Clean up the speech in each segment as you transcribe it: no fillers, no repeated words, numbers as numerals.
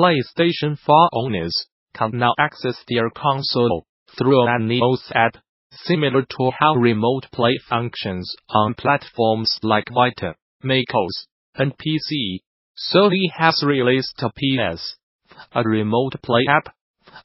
PlayStation 4 owners can now access their console through an iOS app, similar to how remote play functions on platforms like Vita, MacOS, and PC. Sony has released a a remote play app,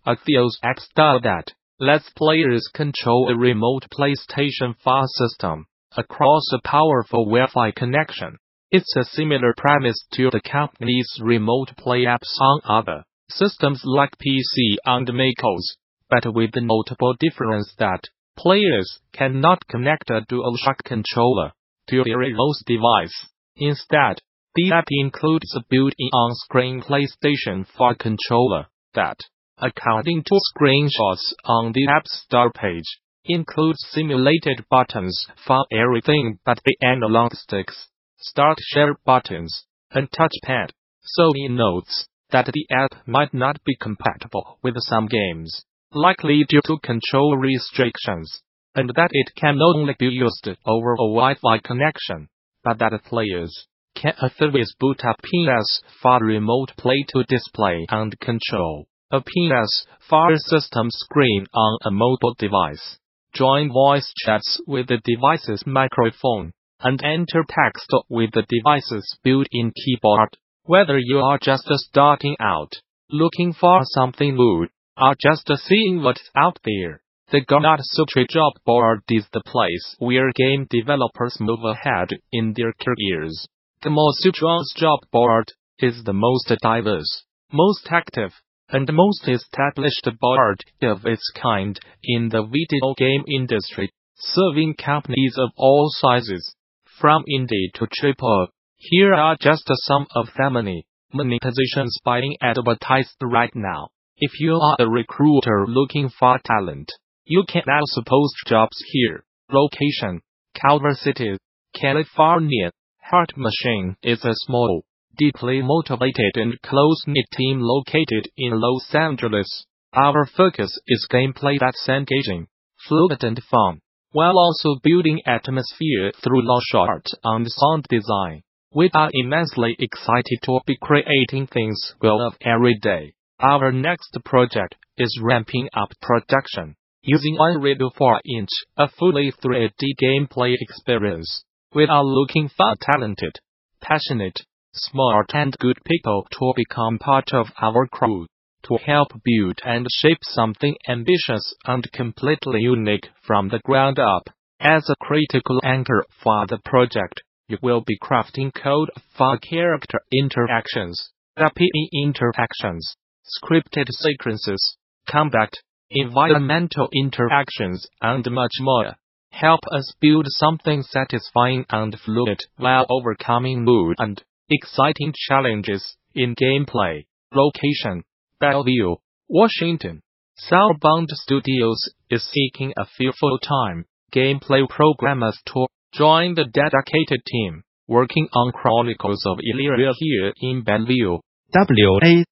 a Theos app style that lets players control a remote PlayStation 4 system across a powerful Wi-Fi connection. It's a similar premise to the company's remote play apps on other systems like PC and macOS, but with the notable difference that players cannot connect a DualShock controller to their iOS device. Instead, the app includes a built-in on-screen PlayStation 4 controller that, according to screenshots on the App Store page, includes simulated buttons for everything but the analog sticks, start share buttons, and touchpad. Sony notes that the app might not be compatible with some games, likely due to control restrictions, and that it can only be used over a Wi-Fi connection, but that players can always boot up PS4 Remote Play to display and control a PS4 system screen on a mobile device, join voice chats with the device's microphone, and enter text with the device's built-in keyboard. Whether you are just starting out, looking for something new, or just seeing what's out there, the Gamasutra Job board is the place where game developers move ahead in their careers. Gamasutra's job board is the most diverse, most active, and most established board of its kind in the video game industry, serving companies of all sizes, from indie to AAA. Here are just some of the many positions being advertised right now. If you are a recruiter looking for talent, you can also post jobs here. Location: Culver City, California. Heart Machine is a small, deeply motivated and close-knit team located in Los Angeles. Our focus is gameplay that's engaging, fluid and fun, while also building atmosphere through lush art and sound design. We are immensely excited to be creating things we love every day. Our next project is ramping up production, using Unreal 4-inch, a fully 3D gameplay experience. We are looking for talented, passionate, smart and good people to become part of our crew, to help build and shape something ambitious and completely unique from the ground up. As a critical anchor for the project, you will be crafting code for character interactions, API interactions, scripted sequences, combat, environmental interactions, and much more. Help us build something satisfying and fluid while overcoming new and exciting challenges in gameplay. Location: Bellevue, Washington. Soulbound Studios is seeking a few full-time gameplay programmers to join the dedicated team working on Chronicles of Elyria here in Bellevue, WA.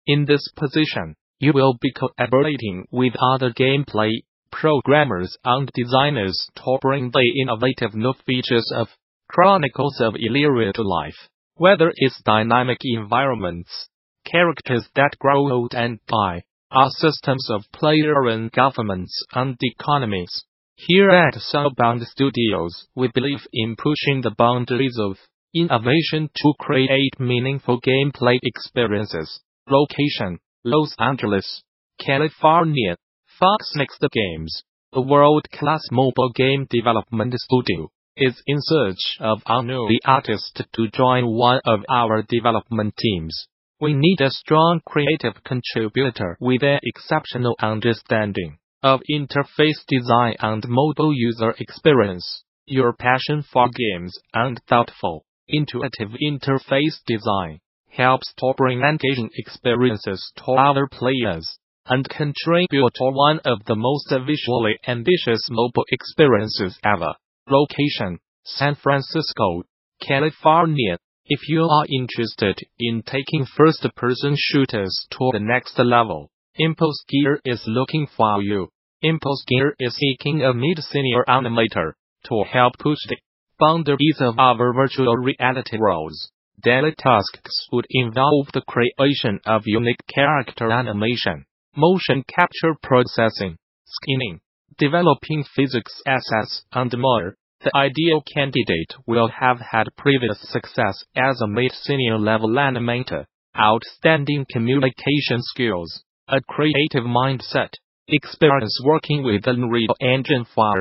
In this position, you will be collaborating with other gameplay programmers and designers to bring the innovative new features of Chronicles of Elyria to life. Whether it's dynamic environments, characters that grow old and die, or systems of player-run governments and economies. Here at Soulbound Studios, we believe in pushing the boundaries of innovation to create meaningful gameplay experiences. Location: Los Angeles, California. FoxNext Games, a world-class mobile game development studio, is in search of a new artist to join one of our development teams. We need a strong creative contributor with an exceptional understanding of interface design and mobile user experience. Your passion for games and thoughtful, intuitive interface design helps to bring engaging experiences to other players and contribute to one of the most visually ambitious mobile experiences ever. Location: San Francisco, California. If you are interested in taking first-person shooters to the next level, Impulse Gear is looking for you. Impulse Gear is seeking a mid-senior animator to help push the boundaries of our virtual reality worlds. Daily tasks would involve the creation of unique character animation, motion capture processing, skinning, developing physics assets, and more. The ideal candidate will have had previous success as a mid-senior level animator, outstanding communication skills, a creative mindset, experience working with Unreal Engine 5,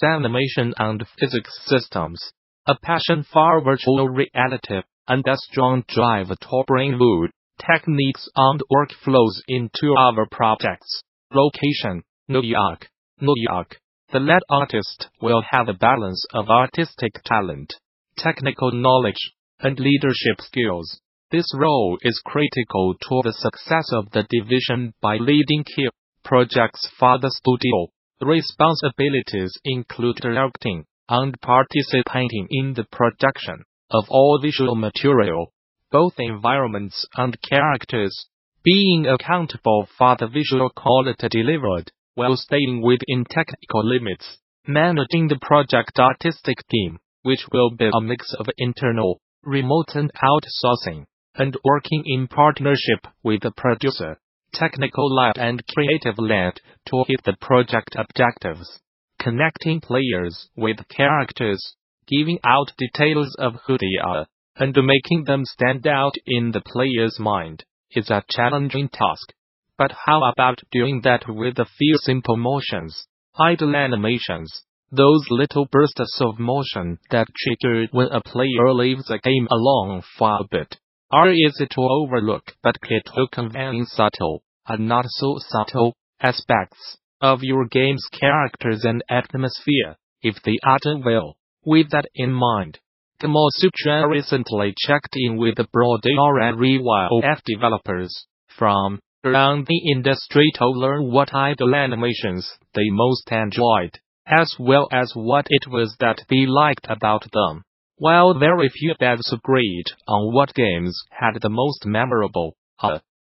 animation and physics systems, a passion for virtual reality, and a strong drive to bring wood techniques and workflows into our projects. Location: New York. New York. The lead artist will have a balance of artistic talent, technical knowledge, and leadership skills. This role is critical to the success of the division by leading key projects for the studio. Responsibilities include directing and participating in the production of all visual material, both environments and characters, being accountable for the visual quality delivered, while staying within technical limits, managing the project artistic team, which will be a mix of internal, remote and outsourcing, and working in partnership with the producer, technical lead and creative lead to hit the project objectives. Connecting players with characters, giving out details of who they are, and making them stand out in the player's mind, is a challenging task. But how about doing that with a few simple motions, idle animations, those little bursts of motion that trigger when a player leaves a game alone for a bit? Are easy to overlook but key to conveying subtle, and not so subtle, aspects of your game's characters and atmosphere, if they are done well. With that in mind, Gamasutra recently checked in with the Bellevue WA developers from around the industry to learn what idle animations they most enjoyed, as well as what it was that they liked about them. While very few devs agreed on what games had the most memorable,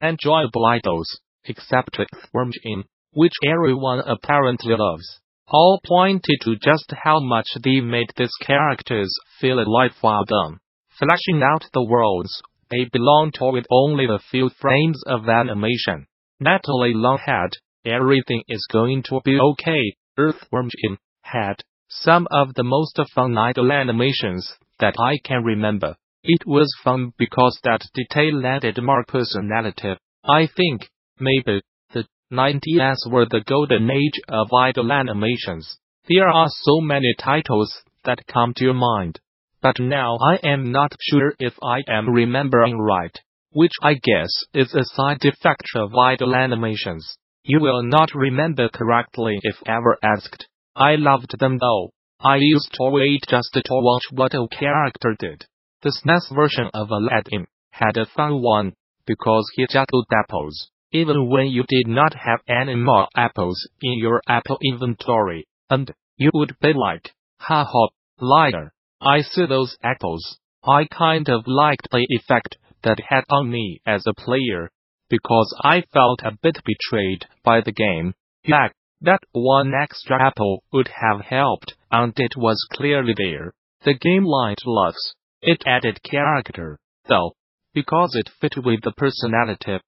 enjoyable idles, except Earthworm Jim, which everyone apparently loves, all pointed to just how much they made these characters feel alive for them, fleshing out the worlds they belong to with only a few frames of animation. Nathalie Lawhead, everything is going to be okay. Earthworm Jim had some of the most fun idle animations that I can remember. It was fun because that detail added more personality. I think, maybe, the 90s were the golden age of idle animations. There are so many titles that come to your mind. But now I am not sure if I am remembering right, which I guess is a side effect of idle animations. You will not remember correctly if ever asked. I loved them though. I used to wait just to watch what a character did. The SNES version of Aladdin had a fun one, because he juggled apples, even when you did not have any more apples in your apple inventory, and you would be like, haha, liar, I see those apples. I kind of liked the effect that had on me as a player, because I felt a bit betrayed by the game. Heck, that one extra apple would have helped, and it was clearly there. The game liked laughs. It added character, though, because it fit with the personality.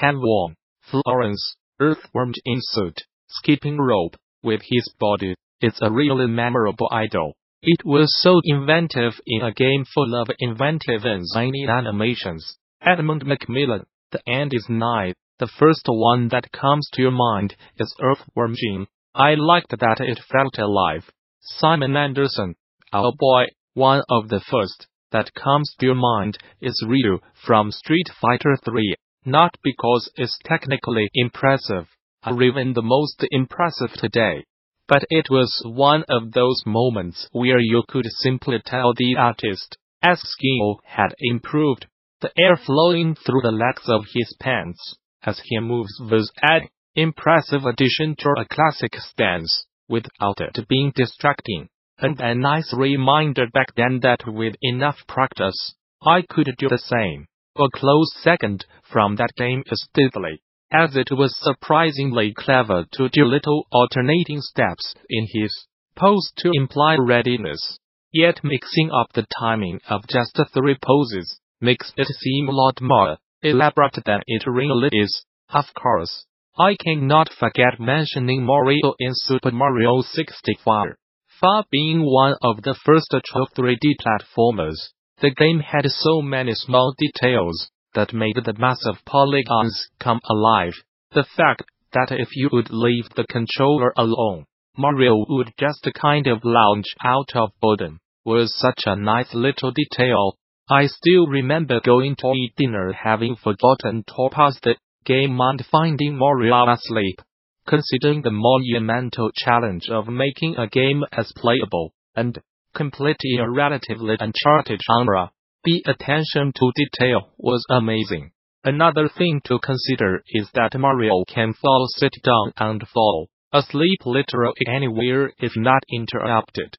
Wong, Florence, Earthworm Jim suit, skipping rope, with his body, it's a really memorable idol. It was so inventive in a game full of inventive and zany animations. Edmund McMillen, the end is nigh. The first one that comes to your mind is Earthworm Jim. I liked that it felt alive. Simon Anderson, Owlboy, one of the first that comes to your mind is Ryu from Street Fighter 3, not because it's technically impressive, or even the most impressive today, but it was one of those moments where you could simply tell the artist's skill had improved. The air flowing through the legs of his pants as he moves was an impressive addition to a classic stance, without it being distracting, and a nice reminder back then that with enough practice, I could do the same. A close second from that game is Dudley, as it was surprisingly clever to do little alternating steps in his pose to imply readiness, yet mixing up the timing of just 3 poses. makes it seem a lot more elaborate than it really is. Of course, I cannot forget mentioning Mario in Super Mario 64. Far being one of the first true 3D platformers, the game had so many small details that made the massive polygons come alive. The fact that if you would leave the controller alone, Mario would just kind of lounge out of boredom was such a nice little detail. I still remember going to eat dinner having forgotten to pause the game and finding Mario asleep. Considering the monumental challenge of making a game as playable and complete in a relatively uncharted genre, the attention to detail was amazing. Another thing to consider is that Mario can sit down and fall asleep literally anywhere if not interrupted.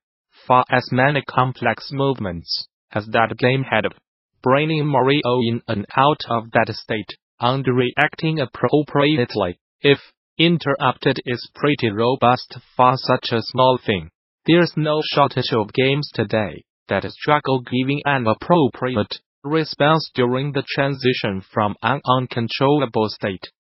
For as many complex movements as that game had, bringing Mario in and out of that state and reacting appropriately, if interrupted, is pretty robust for such a small thing. There's no shortage of games today that struggle giving an appropriate response during the transition from an uncontrollable state